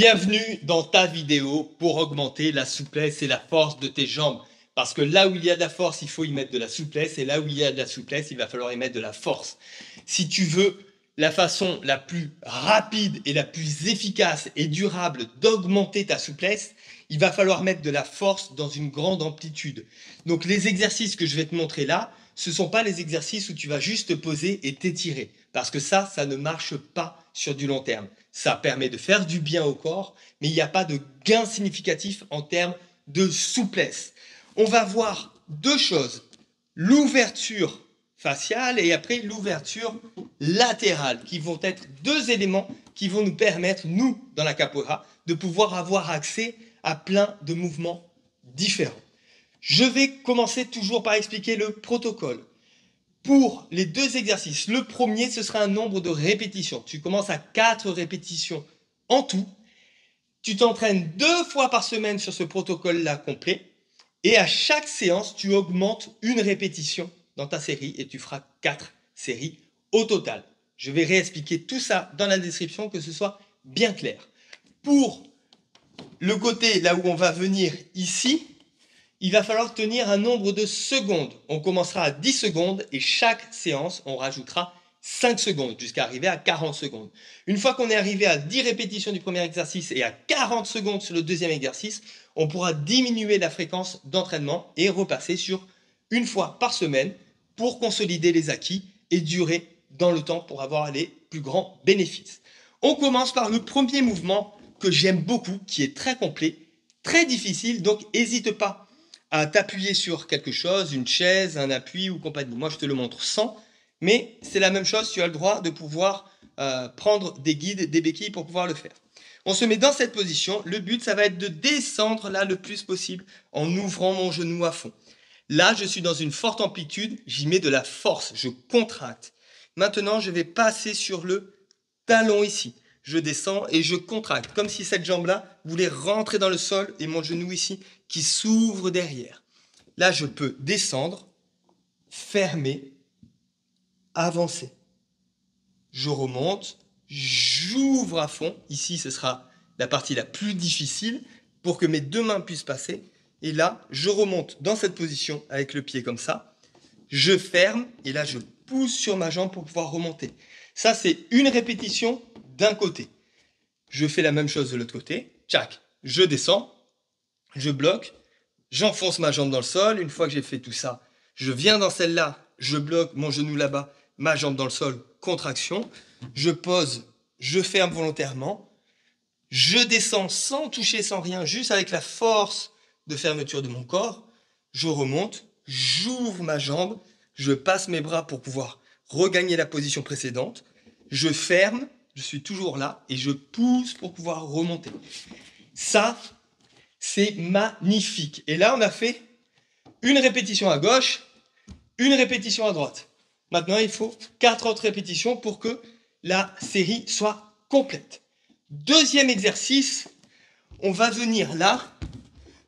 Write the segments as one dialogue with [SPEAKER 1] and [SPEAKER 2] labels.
[SPEAKER 1] Bienvenue dans ta vidéo pour augmenter la souplesse et la force de tes jambes. Parce que là où il y a de la force, il faut y mettre de la souplesse. Et là où il y a de la souplesse, il va falloir y mettre de la force. Si tu veux la façon la plus rapide et la plus efficace et durable d'augmenter ta souplesse, il va falloir mettre de la force dans une grande amplitude. Donc les exercices que je vais te montrer là, ce ne sont pas les exercices où tu vas juste te poser et t'étirer. Parce que ça ne marche pas sur du long terme. Ça permet de faire du bien au corps, mais il n'y a pas de gain significatif en termes de souplesse. On va voir deux choses, l'ouverture faciale et après l'ouverture latérale, qui vont être deux éléments qui vont nous permettre, nous, dans la capoeira, de pouvoir avoir accès à plein de mouvements différents. Je vais commencer toujours par expliquer le protocole. Pour les deux exercices, le premier, ce sera un nombre de répétitions. Tu commences à 4 répétitions en tout. Tu t'entraînes 2 fois par semaine sur ce protocole-là complet. Et à chaque séance, tu augmentes une répétition dans ta série et tu feras 4 séries au total. Je vais réexpliquer tout ça dans la description, que ce soit bien clair. Pour le côté là où on va venir ici, il va falloir tenir un nombre de secondes. On commencera à 10 secondes et chaque séance, on rajoutera 5 secondes jusqu'à arriver à 40 secondes. Une fois qu'on est arrivé à 10 répétitions du premier exercice et à 40 secondes sur le deuxième exercice, on pourra diminuer la fréquence d'entraînement et repasser sur une fois par semaine pour consolider les acquis et durer dans le temps pour avoir les plus grands bénéfices. On commence par le premier mouvement que j'aime beaucoup, qui est très complet, très difficile, donc n'hésite pas à t'appuyer sur quelque chose, une chaise, un appui ou compagnie. Moi, je te le montre sans, mais c'est la même chose, tu as le droit de pouvoir prendre des guides, des béquilles pour pouvoir le faire. On se met dans cette position, le but, ça va être de descendre là le plus possible en ouvrant mon genou à fond. Là, je suis dans une forte amplitude, j'y mets de la force, je contracte. Maintenant, je vais passer sur le talon ici. Je descends et je contracte, comme si cette jambe-là voulait rentrer dans le sol et mon genou ici qui s'ouvre derrière. Là, je peux descendre, fermer, avancer. Je remonte, j'ouvre à fond. Ici, ce sera la partie la plus difficile pour que mes deux mains puissent passer. Et là, je remonte dans cette position avec le pied comme ça. Je ferme et là, je pousse sur ma jambe pour pouvoir remonter. Ça, c'est une répétition d'un côté. Je fais la même chose de l'autre côté. Tchac, je descends, je bloque, j'enfonce ma jambe dans le sol. Une fois que j'ai fait tout ça, je viens dans celle-là, je bloque mon genou là-bas, ma jambe dans le sol, contraction. Je pose, je ferme volontairement. Je descends sans toucher, sans rien, juste avec la force de fermeture de mon corps. Je remonte, j'ouvre ma jambe, je passe mes bras pour pouvoir regagner la position précédente. Je ferme, je suis toujours là et je pousse pour pouvoir remonter. Ça, c'est magnifique. Et là, on a fait une répétition à gauche, une répétition à droite. Maintenant, il faut 4 autres répétitions pour que la série soit complète. Deuxième exercice, on va venir là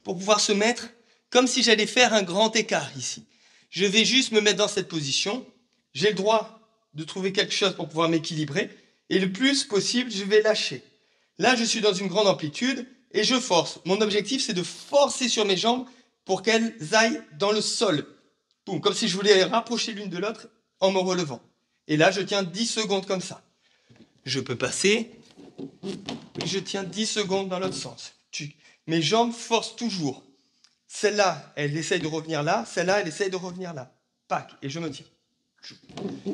[SPEAKER 1] pour pouvoir se mettre comme si j'allais faire un grand écart ici. Je vais juste me mettre dans cette position. J'ai le droit de trouver quelque chose pour pouvoir m'équilibrer. Et le plus possible, je vais lâcher. Là, je suis dans une grande amplitude et je force. Mon objectif, c'est de forcer sur mes jambes pour qu'elles aillent dans le sol. Boum, comme si je voulais les rapprocher l'une de l'autre en me relevant. Et là, je tiens 10 secondes comme ça. Je peux passer. Je tiens 10 secondes dans l'autre sens. Mes jambes forcent toujours. Celle-là, elle essaye de revenir là. Celle-là, elle essaye de revenir là. Pac, et je me tiens.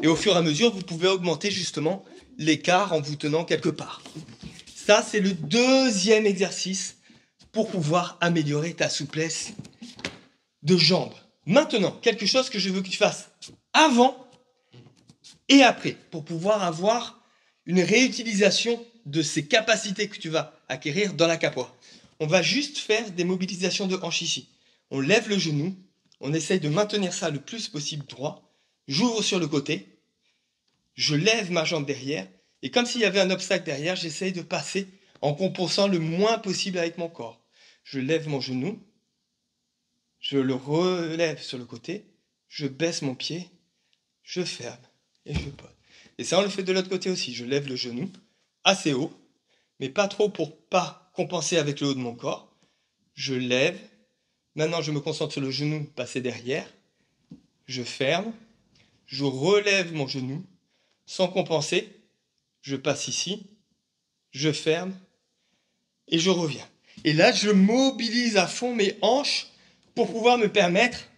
[SPEAKER 1] Et au fur et à mesure, vous pouvez augmenter justement l'écart en vous tenant quelque part. Ça, c'est le deuxième exercice pour pouvoir améliorer ta souplesse de jambes. Maintenant, quelque chose que je veux que tu fasses avant et après pour pouvoir avoir une réutilisation de ces capacités que tu vas acquérir dans la capoeira. On va juste faire des mobilisations de hanches ici. On lève le genou, on essaye de maintenir ça le plus possible droit. J'ouvre sur le côté, je lève ma jambe derrière, et comme s'il y avait un obstacle derrière, j'essaye de passer en compensant le moins possible avec mon corps. Je lève mon genou, je le relève sur le côté, je baisse mon pied, je ferme et je pose. Et ça, on le fait de l'autre côté aussi. Je lève le genou assez haut, mais pas trop pour pas compenser avec le haut de mon corps. Je lève. Maintenant, je me concentre sur le genou passé derrière. Je ferme. Je relève mon genou sans compenser. Je passe ici. Je ferme. Et je reviens. Et là, je mobilise à fond mes hanches pour pouvoir me permettre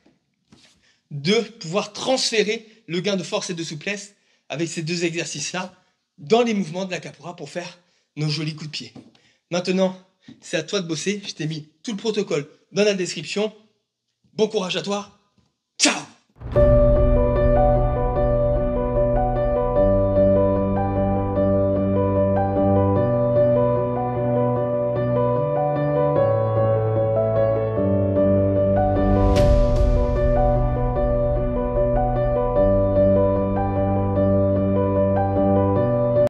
[SPEAKER 1] de pouvoir transférer le gain de force et de souplesse avec ces deux exercices-là dans les mouvements de la capoeira pour faire nos jolis coups de pied. Maintenant, c'est à toi de bosser. Je t'ai mis tout le protocole dans la description. Bon courage à toi. Ciao!